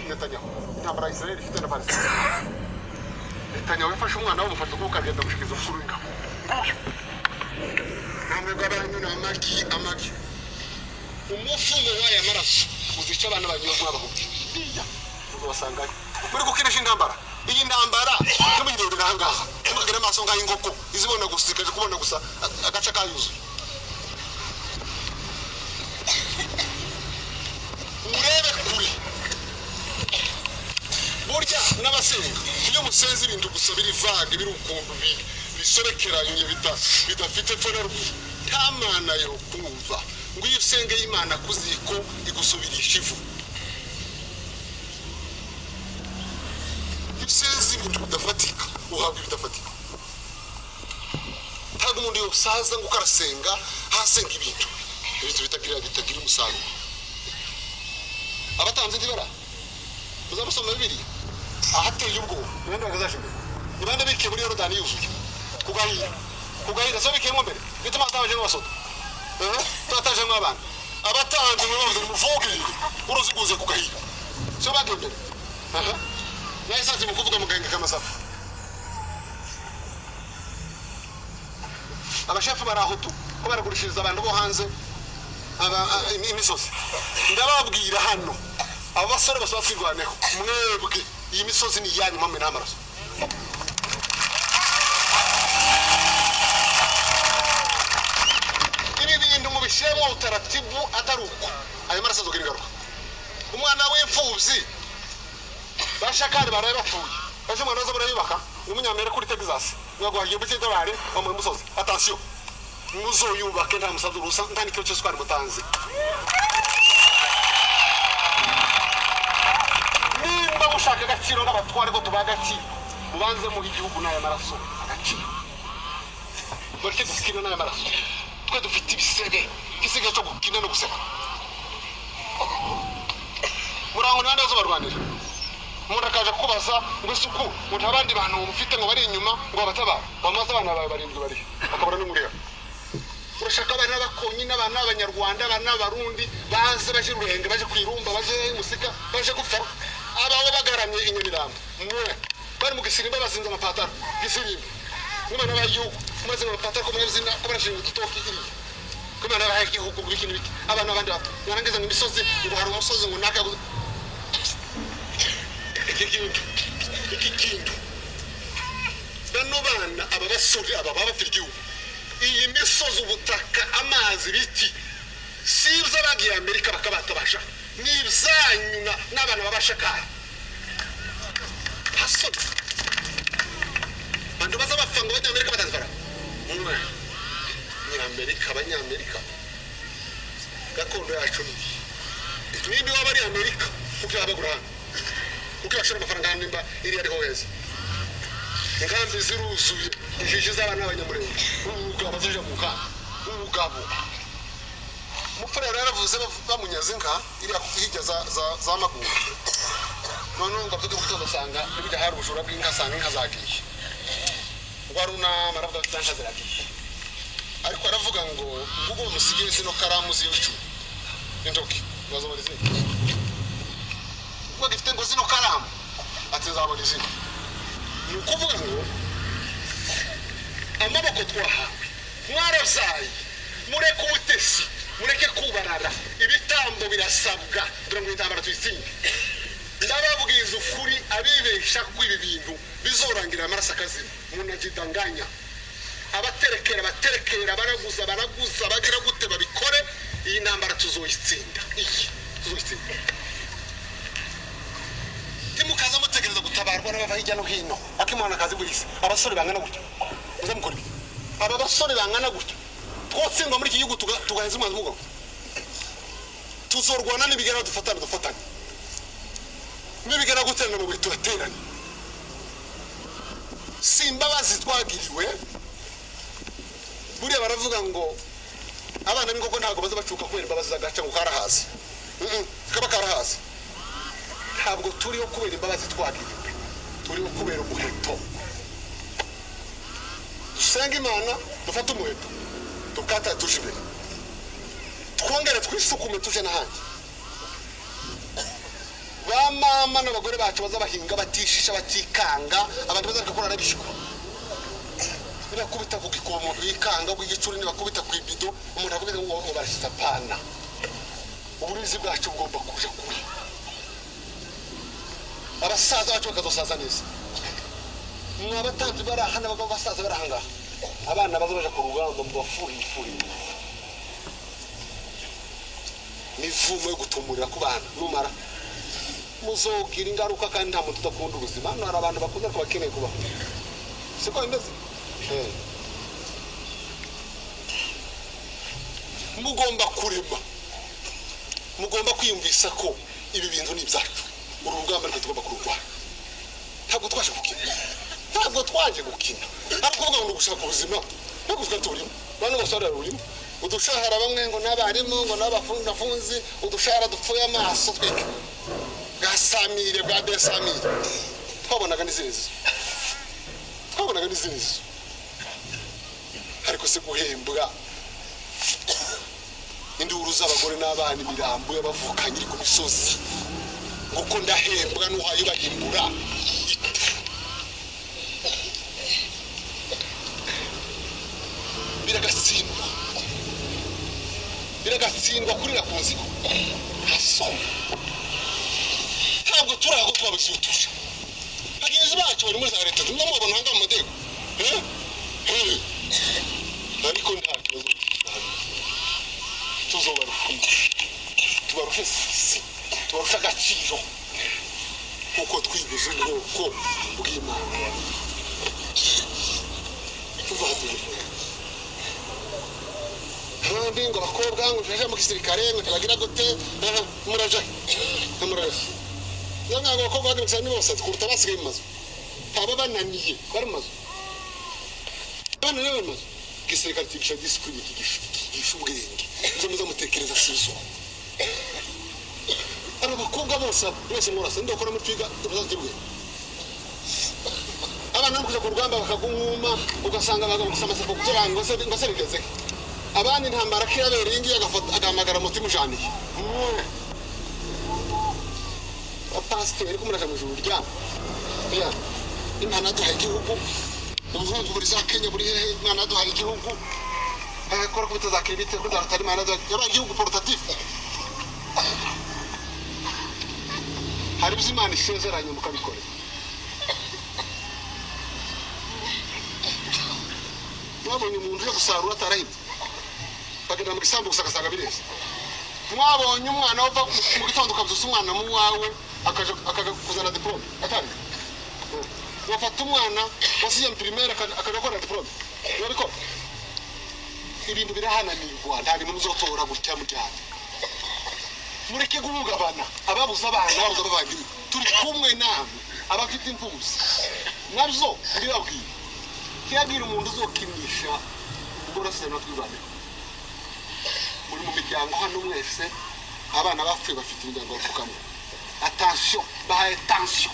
Netanyahu intambara Israel ifite na Palestine Netanyahu yafashe umwana w'umufata kuko kagenda mushikiza umukuru w'ingabo namwe bw'abanyu amaki umufumo w'aya maraso uzica abana banywa mw'abahutu uzabasanga muri gukinisha intambara iyi ntambara tumugirira ngahangaha tumugire amaso nk'ay'ingoko izibona gusikaje kubona gusa agace kayuzuye urebe kuri burya n'abasenga iyo musenze ibintu gusa biri vague biri ukuntu bisobekeranye bidafite tonero nta mana yo kumva ngo iyo usenge y'Imana kuziko igusubirisha ivu usenze ibintu bidafatika uhabwa ibidafatika ntabwo umuntu yosaza ngo ukarasenga hasenga ibintu bitagira umusaruro abatanze ndibara uzamusoma Bibiliya ahateye ubwoba nibande bagazashimwe nibande bikiye muri Yorodani yuzuye kugahira so bikiyemo mbere bituma atabaje n'abasoda tataje mw'abana abatanze mwavuze muvugire uruziguze kugahira so bagendere nayisanze mukuvuga mugenge kamasafu abashefu barahutu ko baragurishiriza abantu bo hanze imisozi ndababwira hano abo basore bose bakwirwaneho mwebwe iyi misozi ni yanyu mpamwe n'amaraso ibi bintu mubishemo utaratibu ataruko ayo maraso azogira ingaruka umwana w'imfubyi bashakari baraye bapfuye baje umwana waza barayubaka n'umunyamere kuri Texas mwagwahiye mu cy'idolari mu musozi attention muzoyubake nta musaza urusa ndani cyo cyose kwari mutanze nimba mushaka agaciro n'abatware ko tubagaki mubanze mu gihugu n'aya maraso agaciro bareke gusikina n'aya maraso twe dufite ibisebe kisige cyo gukina no guseka murango n'abandi bazo barwanira umuntu akaje kubaza ngo isuku ngo abandi bantu mufite ngo bari inyuma ngo abatabara bamaze abana bawe barindwi bari akabura n'umureba urashaka abana bakonyi n'abana b'Abanyarwanda abana b'Abarundi baze baje ruhenge baje kwirumba baje musika baje gupfa abawe bagaramye inyamirambo mwe bari mu gisirimba bazinze amapataro gisirimba n'umwana w'agihugu maze amapataro ko mwazina ko barashinga ututoki iri kumana w'agihugu kubikini biki abana abandi barangiza mu misozi ngo hari umusozi ngo naka ikikindu bano bana aba basore aba bafite igihugu iyi misozi ubutaka amazi biti sibza bagiye Amerika bakabatabasha nibzanyuna n'abana babashakara haso bando baza bafanga abany'Amerika batanzara ni Amerika abanyamerika gakondo yacu nibi wabari Amerika kuko abagura kuko bashora amafaranga nimba iri ariho heza inganzi ziruzuye injiji z'abana b'abanyamurenge ubugabo bazaje mu kanga ubugabo mufara yaravuze bamunyaze inka iri hirya za maguru none ngo byo gutozasanga nibijya hari ubujura bw'inka sanga inka zagiye waruna maravuga cyangwa ziragiye ariko aravuga ngo ubwo musigire zino karamu z'ibicu indoki bazobona izindi ngo gifite ngo zino karamu atezabona izindi ni ukuvuga ngo amaboko twahawe mwarabyaye mureke ubutesi mureke kubarara ibitambo birasabwa dore ngo intambara tuyitsinde ndababwiza ukuri abibesha ko ibi bintu bizorangira amaraso akazima munagidanganya abaterekera baraguza bagira gute babikore iyi ntambara tuzoyitsinda tuzoyitsinda timukaza mutegereza gutabarwa n'abava hirya no hino akimana kazi burisi abasore bangana gutya uzamukora aba basore bangana gutya twotsindwa muri iki gihugu tugahenza umwanzi mugo tuzorwana n'ibigera dufatanye n'ibigera guterana mu bitu bateranye simbabazi twagiriwe buriya baravuga ngo abana b'ingoko ntago baza bacuka kubera imbabazi zagaca ngo karahazi kaba karahazi ntabwo turiho kubera imbabazi twagiriwe turiho kubera umuheto dusenga Imana dufata umuheto tukata tuje imbere twongere twisukume tuje n'ahandi mama n'abagore bacu baza bahinga batishisha batikanga abantu bazareka kurara bishwa bakubita ku gikuba umuntu yikanga bw'igicuri bakubita ku ibido umuntu akubita ngo barashyize apana uburinzi bwacu bugomba kuja kure abasaza bacu bakazosaza neza mwabatanzi barahana bagabo basaza barahanga abana bazobaja ku rugamba mu bafuri nivumo yo gutumurira ku bana numara muzogira ingaruka kandi nta muntu udakunda ubuzima hano hari abantu bakuze ko bakeneye kubaho siko bimeze mugomba kurema mugomba kwiyumvisa ko ibi bintu ni ibyacu uru rugamba rwo tugomba kururwana ntabwo twaje gukina ariko ngo gushaka ubuzima ntabwo twaturimo bano basara rurimo udushahara bamwe ngo n'abarimu ngo n'abafunzi udushahara dupfuye amaso twike gasamire bwa desamire twabonaga n'izirezo ariko se guhembwa induru z'abagore n'abana imirambo y'abavukanye iri ku misozi nguko ndahembwa n'uhaye bahimbura biragatsindwa kurira ku nzigo haso ntabwo turaho twabishutusha bagenzi bacu bari muri za leta mubona hanga amadego ariko nta kibazo tubarusha agaciro kuko twibuze ubwoko bw'Imana kandi ngo abakobwa ngo tuje mu gisirikare ngo tubagira gute muraje nanga ngo abakobwa bari mu gisirikare bose kuruta basigaye mu mazu aba bananiye bari mu mazu gisirikare kigisha discipline kigisha ubwenge nzo muzamutekereza sizo abakobwa bose murasa ndokora mu twiga tuzazirwe abana kuja ku rugamba bakagumuma ugasanga bagabo gusamasa ko kurango se bigeze abandi ntambara kirabera ingi agahamagara mutima ujaniye pasiteri kumuraje mu juru rya imana duha igihugu ubuhungu buri za Kenya buri hehe imana duha igihugu akora kubita za kiribite ko daratari imana duha yabaye igihugu portatif hari bizimana isezeranye mukabikora mwabonye umuntu uje gusarura atarahibye bagenda mu gisambu gusakasanga bireze mwabonye umwana wava mu gitondo ukabyusa umwana mu wawe akaja kuzana diplome atari wafata umwana wasiye mu primaire akaja gukora diplome urabikora ibintu birahananirwa nta bintu muzotora gutya mu cyane mureke guhungabana ababuza abana babuza abavandimwe turi kumwe namwe abafite impfuzi nabyo ndibabwiye kiyagira umuntu uzokinisha ubworose no twibane muri mu miryango hano mwese abana bapfuye bafite imiryango bafukamwe attention bahaye attention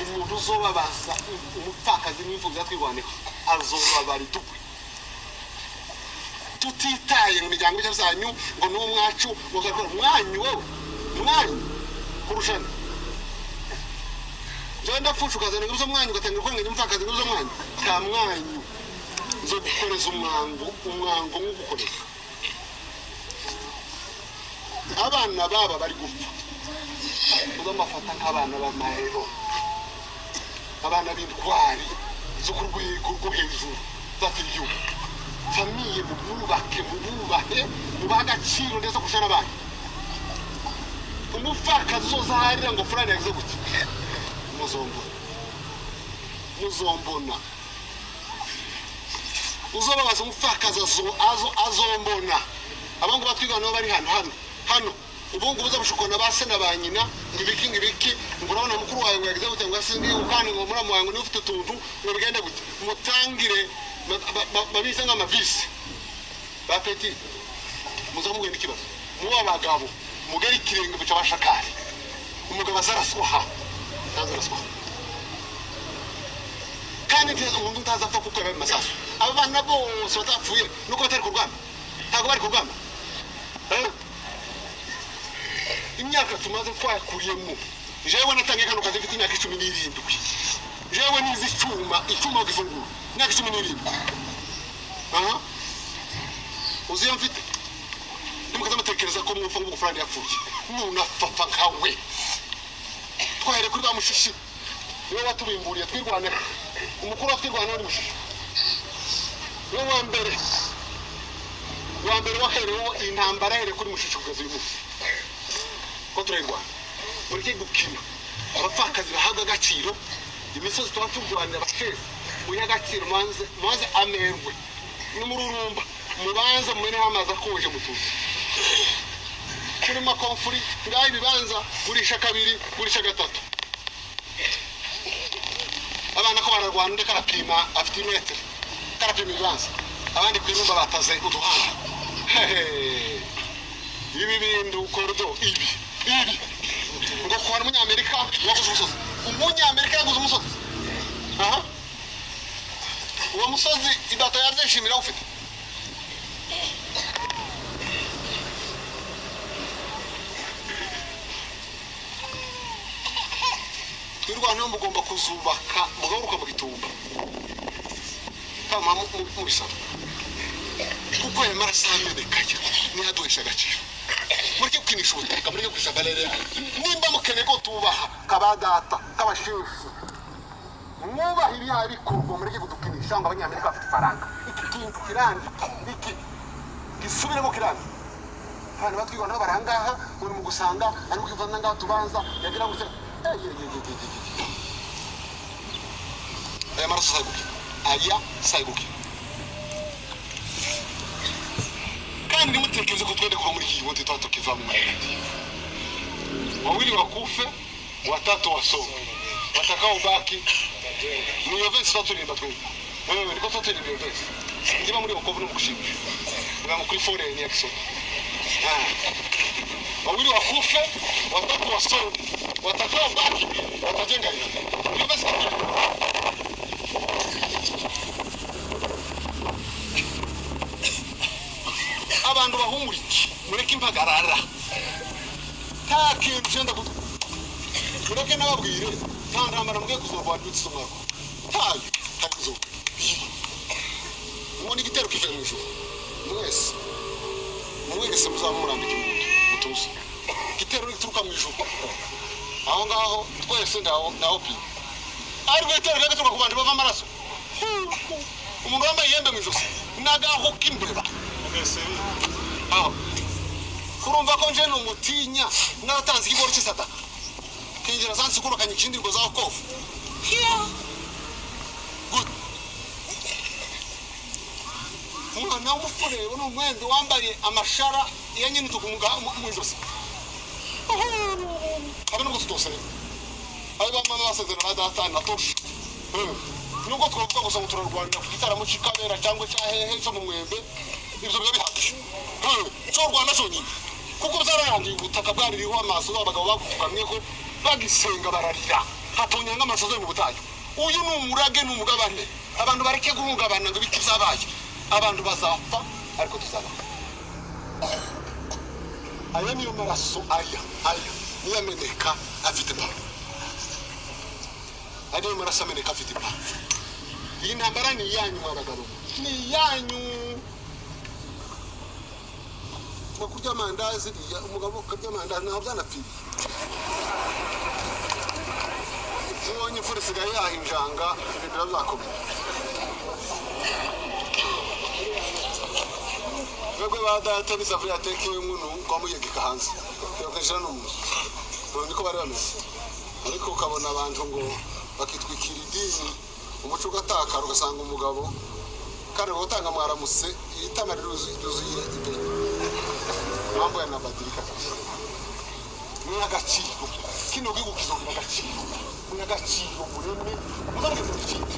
umuntu uzobabaza umupfakazi n'imfuzi twiboneka azobabara dupwe tutitaye mu miryango y'abazanyu ngo n'umwacu ngo gakora mwanyu wowe mwanyu kurushana Jenda fushu kazana nguzo mwanyu gatanga kwengenya umfakazi nguzo mwanyu ka mwanyu zo gukoreza umwango ngugukoreza abana baba bari gupfa uzamafata nk'abana b'amahero abana b'intwari zo ku rwego rwo hejuru z'agihugu famiye mububahe mubagaciro ndetse kushana abana umufakazi uzozahirira ngo fulani yagize gutya muzombona uzobabaza umupfakazi azombona abangu batwigana nabo bari hano ubungu buza bushukona base na banyina ngibiki ngurabona mukuru wawe ngo yagize gute ngo asingi ukani ngo muramu wangu ni ufite tuntu ngo bigende gute mutangire babise nk'amavisi bapeti muzamugenda ikibazo muba abagabo mugari ikirenge buca bashakari umugabo azaraswaha kandi umuntu utazapfa kuko yabaye masasu abana bose batapfuye nuko batari kurwana ntabwo bari kurwana imyaka tumaze twakuriyemo jewe natangiye kano kazi mfite imyaka 17 jewe nizi icuma gifungura imyaka 17 uziyo mfite nimukaza mutekereza ko mwumva ngo Frandi yapfuye nunafafa nkawe twahere kuri bamushishi niwe watubimburiye twirwanira umukuru twirwanira ari mushishi niwe wa mbere waherewe intambara here kuri mushishi kugeza uyu munsi ko turengwa muri cyo gukina abapfakazi bahaga agaciro imisozi tuba turwanira abashefu uyagaciro maze amerwe n'umururumba mubanza mumene amazi akonje mutuzi kuri makonfuri ngaho ibibanza gurisha kabiri gurisha gatatu abana ko bararwana undi karapima afite imetero karapima ibibanza abandi kwirumba bataze uduhanga ibi bintu ukorodo ibi ngo kubona umunyamerika waguze umusozi yaguze umusozi uwo musozi idata yabyishimira ufite twirwana mugomba kuzubaka mugaruka mu gitumba kama mu bisaba kuko yamaraso amenekanya nihaduhisha agaciro muri cyo kwinisha ubutaka muri cyo kwishagalere nimba mukene ko tubaha kabadata kabashefu mwubaha ibiha bikorwa muri cyo gutukinisha ngo abanyamerika bafite faranga iki kintu kirandi iki gisubiremo kirandi hano batwigwa nabo barangaha uri mu gusanga ari mu kivana ngaho tubanza yagira ngo aya maraso sayguki kandi nimutekereze ko twende kuva muri iki gihugu tukiva mu wawili wakufe watatu wasoma watakao baki ni yovesi tatulimba twende wewe niko tatulimba yovesi ndiba muri okovu no kushimisha ngamo kuri foreign yakso wawili wakufe watatu wasoma watakao baki watajenga yovesi abantu bahumuriki mureke impagarara nta kintu cyenda mureke nababwire ntandamara mwe kuzorwa ndutse umwako tayo takizo mwoni gitero kive mu ijuru mwese muzamurambike mutuze gitero rituruka mu ijuru aho ngaho twese naho pi ari gitero gaturuka ku bantu bava amaraso umuntu wambaye yembe mu ijuru nagaho kimbeba kurumva ko nje n'umutinya natanze igiboro cy'isata kinjira zansi kurukanye ikindi za kofu good umwana w'umufure n'umwende wambaye amashara ya nyine tukumuga mu ijosi abana gusitose aba mama basezera badata na tosha nubwo twavuga gusa ngo turarwanira ku gitaramo cy'ikabera cyangwa cyahehe cyo mu mwembe ibyo biba bihagije cyo rwanda cyo nyine kuko byararangiye ubutaka bwaririho amaso abagabo bakukamye ko bagisenga bararira hatonyanga amasozo mu butayu uyu ni umurage n'umugabane abantu bareke guhungabana ngo biti zabaye abantu bazapfa ariko tuzaba aya niyo maraso aya niyo ameneka afite pa ariyo maraso ameneka afite pa iyi ntambara ni yanyu abagabo ni yanyu kurya amandazi umugabo kurya amandazi ntabwo byanapfiriye zibonye imfura isigaye yahinjanga ibintu bizakomeye twebwe ba data n'isafuriya yatekewe muno twamuyegeka hanze yakajana n'umuntu niko bari bameze ariko ukabona abantu ngo bakitwikira idini umuco ugatakara ugasanga umugabo kandi utanga mwaramutse itama riruzuye imbere mambo ya nabadirika ni agaciro kino gihugu kizogira agaciro mureme muzabwe mu gifite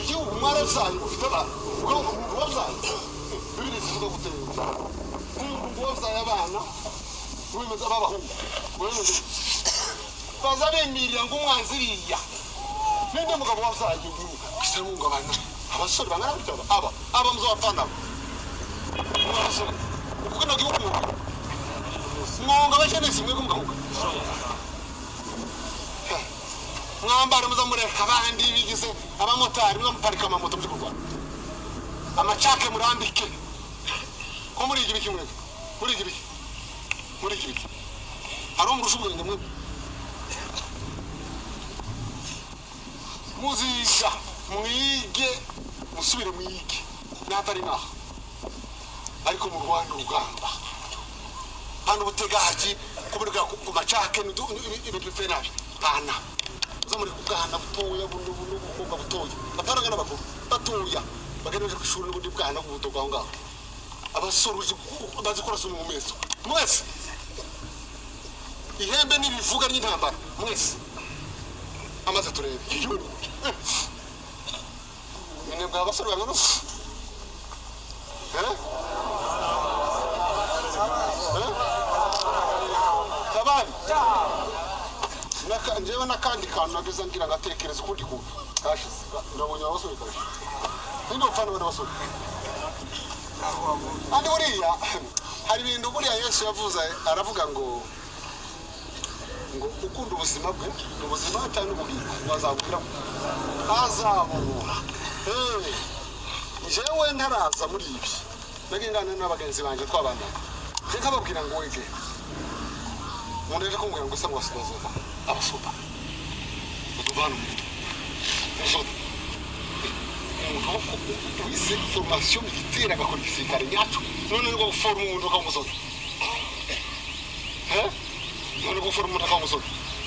igihugu mwarazaye ufite abantu ugaho umuntu wazaye bibiri zivuga gutera umuntu wazaye abana wemeza abahungu wemeza baza bemirira ngo umwanzi riya ninde mugabo wazaye igihugu kisemunga abantu abasore bangana gutya aba muzabapfana kuko no gihugu mwonga bashenesi mwe kumgahuka mwambara muzamureka abandi bigize abamotari muzamuparika amamoto muri kurwana amacake murambike ko muri igibiki mwe muri igibiki hari umurusha ubwenge mwe muziga mwige musubire mwige natari naho ariko mu Rwanda ugamba hano butegaji kuburga ku macake ibintu fenaje pana zamuri kugana butoya buno bukobwa butoya bataranga n'abakuru batoya bageneje kwishuri n'ubundi bwana butoga aho ngaho abasoruji bazikora sunu mu meso mwese ihembe nibivuga n'intambara mwese amaze turebe mene bwa basoro bangano tabani naka njewe nakandi kantu nagize ngira ngatekereza ukundi kuntu kashize ndabonye abasore kashi ndo mfano w'abasore andi buriya hari ibintu buriya Yesu yavuze aravuga ngo ukunda ubuzima bwe ubuzima cyane ubugingo bazabukira azabura jewe ntaraza muri ibi nagingana n'abagenzi banje twabana nkababwira ngo wege mundeje kumbwira ngo se ngo wasigaza abasuba udubana umuntu wize formation militaire agakora igisirikare nyacu none ngo forma umuntu kamusoza none ngo forma umuntu kamusoza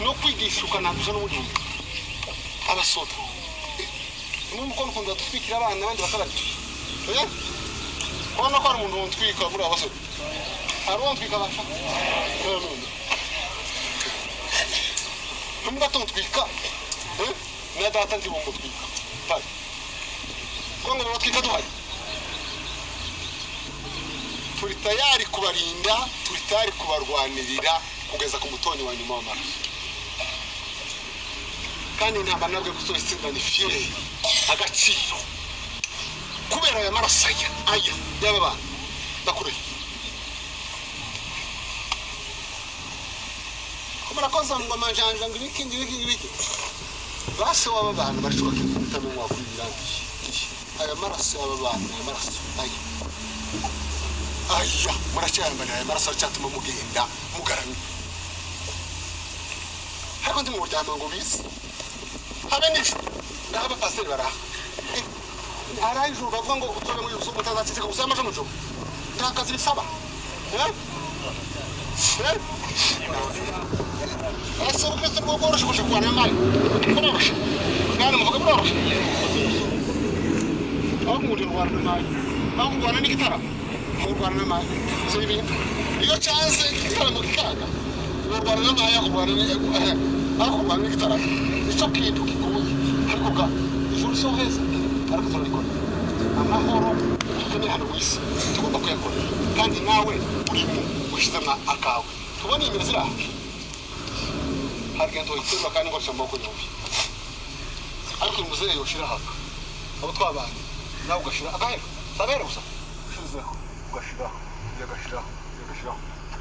no kwigisha ukanandusha n'ubundi abasoda n'umukono kunda tufikira abana abandi batabati kona ko ari umuntu w'utwika muri abasoda arontwika basha Tumbatutwika na data ndi mumutwika pari kongo batwika duhari turi tayari kubarinda turi tayari kubarwanirira kugeza ku mutoni wa nyuma w'amaraso kandi ntamba nabwe kuzoitsinda ni fiere agaciro kubera aya maraso aya yaba bana ndakureye murakoze ngo manjanja ngibiki base waba bana barishuka kitamenwa kubirangiye aya maraso yaba bana aya maraso aya muracyambana aya maraso cyatuma mugenda mugarami hako ndi mu ryama ngo bisi habe nisho ndaba paseri bara arayiju bavuga ngo utobe mu yusufu mutazatsika usama cyo ndakazi bisaba Essa é o que você não pode fazer com a mãe. Pronto. Cara, não vou pronto. Vamos de lugar na mãe. Vamos guardar nem guitarra. Vamos guardar na mãe. Sei bem. E o chance que ela não caga. Vou guardar na mãe, vou guardar nem guitarra. Isso aqui do que coi. Arco cá. Isso não só reza. Arco só licor. Amahoro. Que me hano isso. Tu vai para coi. Kandi nawe urimo ushizana akawe. Tubone imizira. Hargento iterwa kandi ngo shamboko nyumbi ariko umuzeyo ushira haka abo twabanye nawe ugashira agahera sabera gusa ushizeho ugashira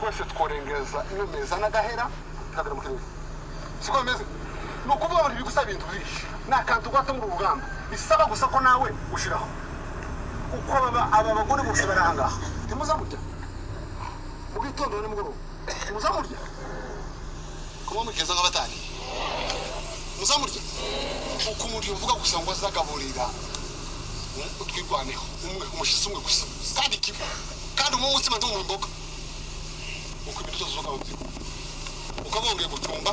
twese tworengeza iyo meza n'agahera kadira mu kirere siko meze no kuvuga ngo bigusaba ibintu byinshi nakantu gwato mu rugamba bisaba gusa ko nawe ushiraho uko aba bagore mushibara hangaha timuzamurya mu gitondo n'umugoroba timuzamurya Como mugeza ngabatani muzamurya uko umuntu uvuga gusa ngo azagaburira utwirwaneho umwe umushisi umwe gusa kandi kibo kandi umutsima ndo mu mboga uko ibintu zozoka uzi ukabongeye gucumba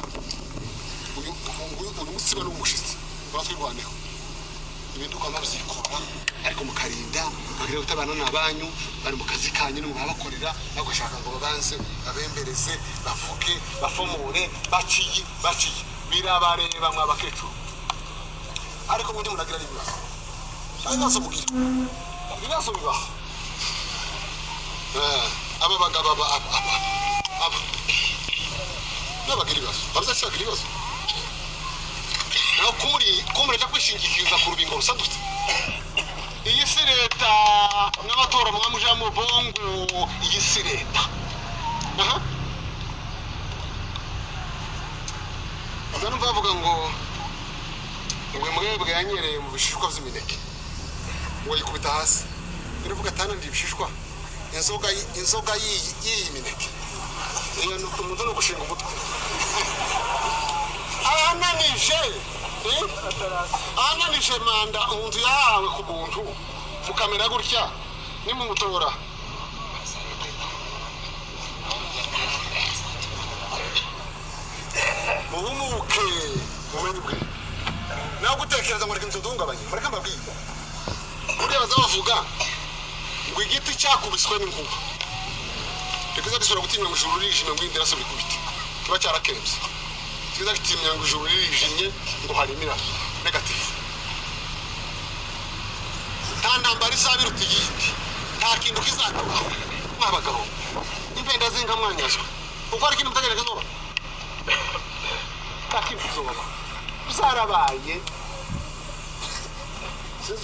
uyu mutsima n'umushisi batwirwaneho ibintu ukamazikora ariko mukarinda bagire utabana nabanyu bari mu kazi kanyu no babakorera bagashaka ngo babanze abembereze bavuke bafomore baciye birabareba mwa bakecu ariko mundi munagira ibibazo abazo mugira ibibazo bibaho aba bagaba aba nabagira ibibazo bazagira ibibazo naho kumureka kwishingikiriza ku rubingo rusadutse iyi si leta n'abatora mwamuja mu bongo iyi si leta zano bavuga ngo mwebwe yanyereye mu bishishwa by'imineke ngo yikubita hasi biravuga atana ndi bishishwa inzoga y'iyi mineke iyo umuntu no gushinga umutwe ananije manda umuntu yahawe ku buntu mukamera gutya nimumutora muhumuke mumenye ubwe nawe gutekereza ngo reka inzu duhungabanye mureka mbabwire buriya bazabavuga ngo igiti cyakubiswe n'inkuba reka gisubira gutinya ngo ijuru rijimye ngo indera asubira ikubite kiba cyarakebye kiza gitinya ngo ijuru rijimye ngo harimira negatifu nta ntambara izabiruta igiti nta kintu kizatubaho mwabagabo impenda zinka mwanyazwe kuko hari ikintu mutagereka zoba nta kintu kizoba zarabaye